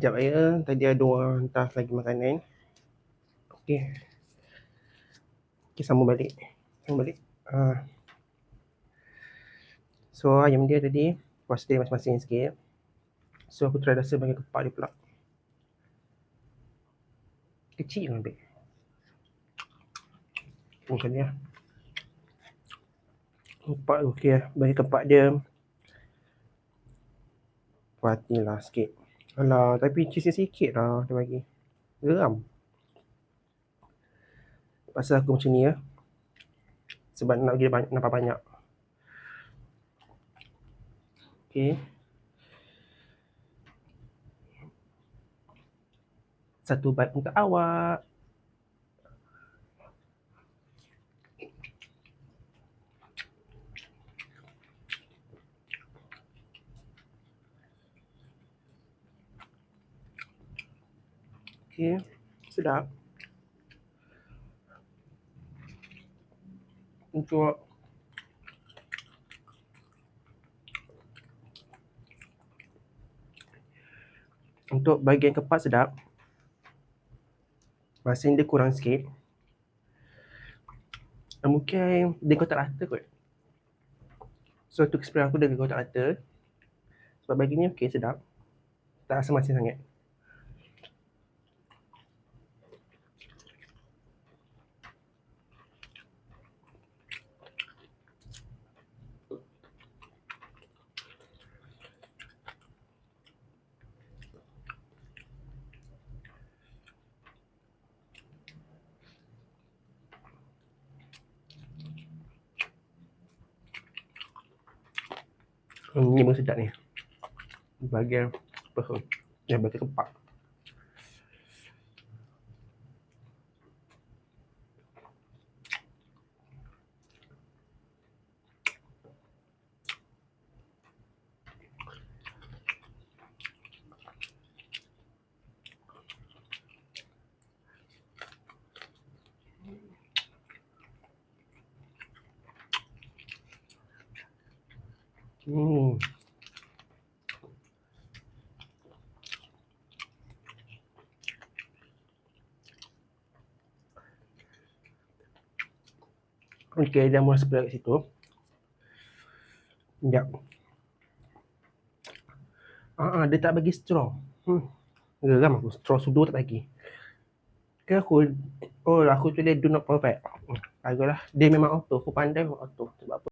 Sekejap ya, tadi ada orang hantar lagi makanan. Okey. Okey, sambung balik. So ayam dia tadi puas dia masing-masing sikit. So aku try rasa bagi kepak dia pula. Kecil kan ambil. Macam ni lah. Kepak tu okey lah. Bagi kepak dia puas hati lah sikit. Alah, tapi cheese sikit lah dia bagi. Geram. Pasal aku macam ni ya. Sebab nak bagi dia nampak banyak. Okey. Satu bite untuk awak. Okey, sedap. Untuk bahagian kepak sedap. Masin dia kurang sikit. Mungkin dia kotak rata kot. So tu experience aku dia kotak rata. Sebab bagi ni okey sedap. Tak rasa masin sangat. Ni pun sedap ni. Bahagian apa? Yang bahagian kepak. Okey, dah mula sebelah kat situ. Sekejap. Dia tak bagi straw. Geram aku, straw sudu tak bagi. Kan aku tulis do not provide. Agaklah dia memang auto, aku pandai memang auto. Sebab apa?